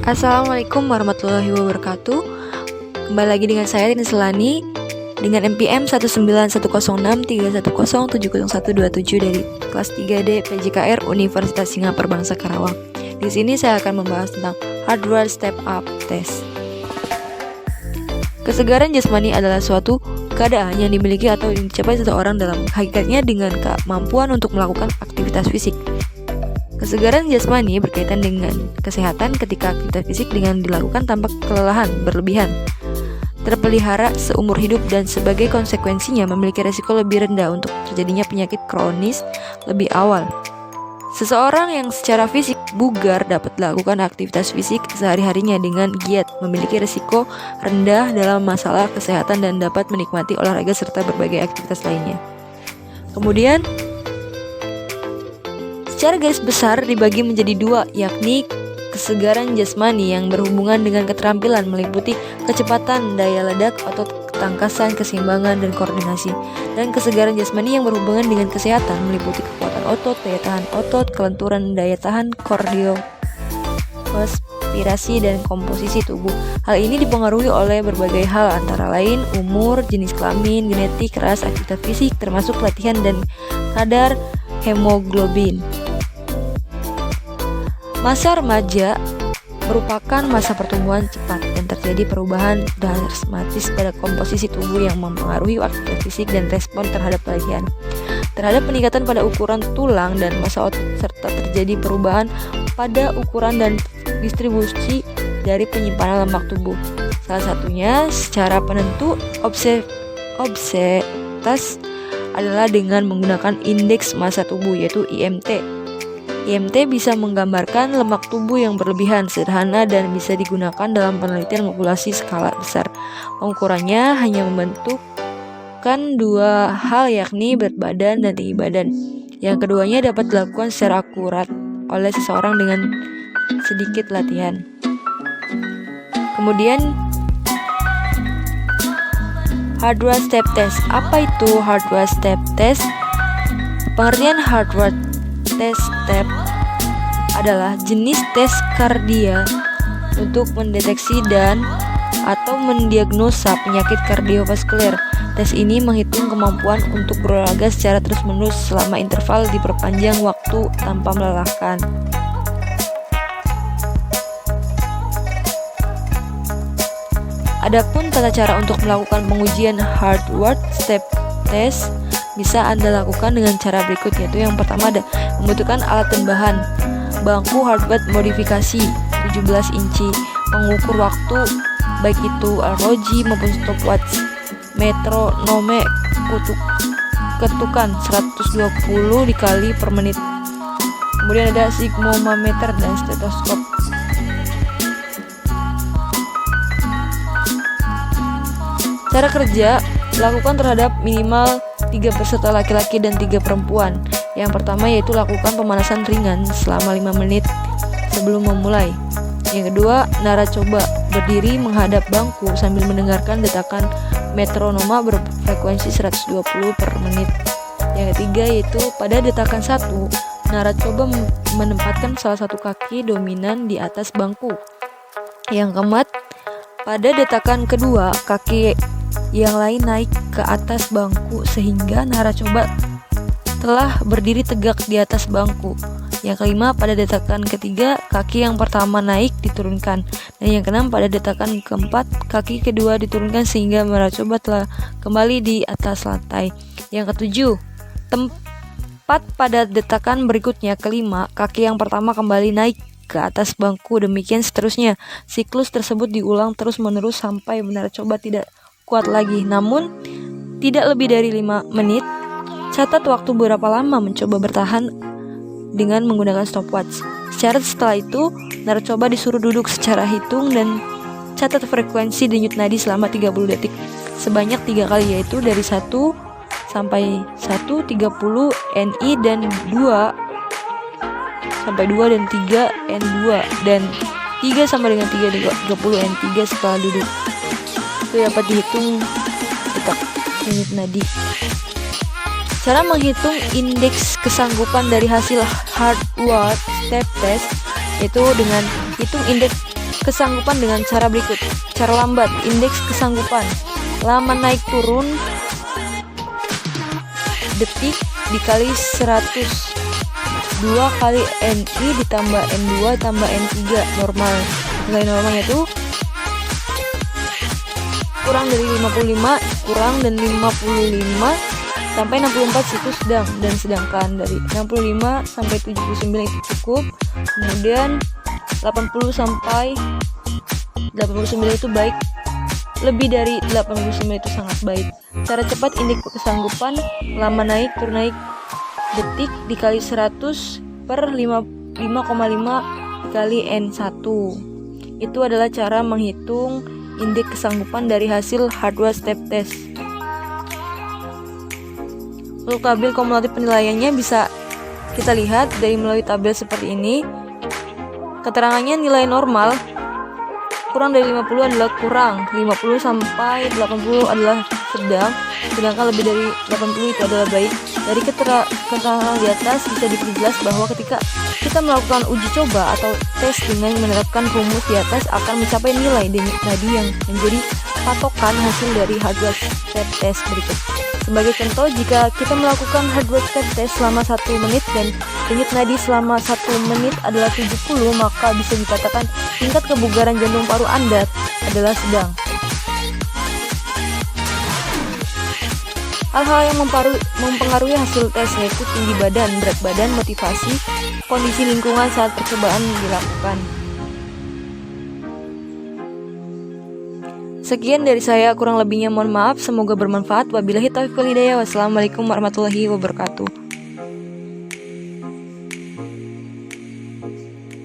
Assalamualaikum warahmatullahi wabarakatuh. Kembali lagi dengan saya Rin Selani dengan NPM 1910631070127 dari kelas 3D PJKR Universitas Singapura Bangsa Karawang. Di sini saya akan membahas tentang hardware step up test. Kesegaran jasmani adalah suatu keadaan yang dimiliki atau dicapai seseorang dalam hakikatnya dengan kemampuan untuk melakukan aktivitas fisik. Kesegaran jasmani berkaitan dengan kesehatan ketika aktivitas fisik dengan dilakukan tanpa kelelahan berlebihan, terpelihara seumur hidup dan sebagai konsekuensinya memiliki resiko lebih rendah untuk terjadinya penyakit kronis lebih awal. Seseorang yang secara fisik bugar dapat melakukan aktivitas fisik sehari-harinya dengan giat, memiliki resiko rendah dalam masalah kesehatan dan dapat menikmati olahraga serta berbagai aktivitas lainnya. Kemudian secara garis besar dibagi menjadi dua, yakni kesegaran jasmani yang berhubungan dengan keterampilan meliputi kecepatan, daya ledak, otot, ketangkasan, keseimbangan, dan koordinasi. Dan kesegaran jasmani yang berhubungan dengan kesehatan meliputi kekuatan otot, daya tahan otot, kelenturan, daya tahan, kardio, respirasi, dan komposisi tubuh. Hal ini dipengaruhi oleh berbagai hal antara lain umur, jenis kelamin, genetik, ras, aktivitas fisik, termasuk latihan dan kadar hemoglobin. Masa remaja merupakan masa pertumbuhan cepat dan terjadi perubahan dramatis pada komposisi tubuh yang mempengaruhi aktivitas fisik dan respon terhadap latihan, terhadap peningkatan pada ukuran tulang dan massa otot, serta terjadi perubahan pada ukuran dan distribusi dari penyimpanan lemak tubuh. Salah satunya secara penentu obesitas adalah dengan menggunakan indeks massa tubuh yaitu IMT. IMT bisa menggambarkan lemak tubuh yang berlebihan, sederhana, dan bisa digunakan dalam penelitian populasi skala besar. Pengukurannya hanya membentukkan dua hal, yakni berat badan dan tinggi badan. Yang keduanya dapat dilakukan secara akurat oleh seseorang dengan sedikit latihan. Kemudian hardware step test. Apa itu hardware step test? Pengertian hardware step adalah jenis tes kardia untuk mendeteksi dan atau mendiagnosa penyakit kardiovaskuler. Tes ini menghitung kemampuan untuk berolahraga secara terus-menerus selama interval diperpanjang waktu tanpa melelahkan. Adapun tata cara untuk melakukan pengujian hardware step test bisa Anda lakukan dengan cara berikut, yaitu yang pertama membutuhkan alat dan bahan. Bangku hardware modifikasi 17 inci, pengukur waktu baik itu ROG maupun stopwatch, metronome, ketukan 120 dikali per menit. Kemudian ada sigmometer dan stetoskop. Cara kerja lakukan terhadap minimal 3 peserta laki-laki dan 3 perempuan. Yang pertama yaitu lakukan pemanasan ringan selama 5 menit sebelum memulai. Yang kedua, naracoba berdiri menghadap bangku sambil mendengarkan detakan metronoma berfrekuensi 120 per menit. Yang ketiga yaitu pada detakan 1, naracoba menempatkan salah satu kaki dominan di atas bangku. Yang keempat, pada detakan kedua, kaki yang lain naik ke atas bangku sehingga naracoba telah berdiri tegak di atas bangku. Yang kelima, pada detakan ketiga, kaki yang pertama naik diturunkan. Dan yang keenam, pada detakan keempat, kaki kedua diturunkan sehingga naracoba telah kembali di atas lantai. Yang ketujuh, tempat pada detakan berikutnya. Kelima, kaki yang pertama kembali naik ke atas bangku. Demikian seterusnya. Siklus tersebut diulang terus-menerus sampai naracoba tidak kuat lagi, namun tidak lebih dari 5 menit. Catat waktu berapa lama mencoba bertahan dengan menggunakan stopwatch. Setelah itu, naracoba disuruh duduk secara hitung dan catat frekuensi denyut nadi selama 30 detik sebanyak 3 kali, yaitu dari 1 sampai 1 30 NI dan 2 sampai 2 dan 3 N2 dan 3 sampai dengan 30 N3 setelah duduk. Itu dapat dihitung detak denyut nadi. Cara menghitung indeks kesanggupan dari hasil hardware step test itu dengan hitung indeks kesanggupan dengan cara berikut. Cara lambat, indeks kesanggupan. Lama naik turun detik dikali 100. 2 kali NI ditambah N2 tambah N3 normal. Nilai normalnya itu kurang dari 55, kurang dan 55 sampai 64 itu sedang, dan sedangkan dari 65 sampai 79 itu cukup. Kemudian 80 sampai 89 itu baik. Lebih dari 89 itu sangat baik. Cara cepat, indeks kesanggupan. Lama naik turun naik detik dikali 100 per 5,5 dikali N1. Itu adalah cara menghitung indeks kesanggupan dari hasil hardware step test. Untuk tabel kumulatif penilaiannya bisa kita lihat dari melalui tabel seperti ini. Keterangannya nilai normal kurang dari 50 adalah kurang, 50 sampai 80 adalah sedang, sedangkan lebih dari 80 itu adalah baik. Dari keterangan di atas bisa diperjelas bahwa ketika kita melakukan uji coba atau tes dengan menerapkan rumus di atas akan mencapai nilai tadi yang menjadi patokan hasil dari hardware step test berikut. Sebagai contoh, jika kita melakukan hardware step test selama 1 menit dan denyut nadi selama 1 menit adalah 70, maka bisa dikatakan tingkat kebugaran jantung paru Anda adalah sedang. Hal-hal yang mempengaruhi hasil tes yaitu tinggi badan, berat badan, motivasi, kondisi lingkungan saat percobaan dilakukan. Sekian dari saya, kurang lebihnya mohon maaf, semoga bermanfaat. Wabillahi taufiq wal hidayah. Wassalamualaikum warahmatullahi wabarakatuh.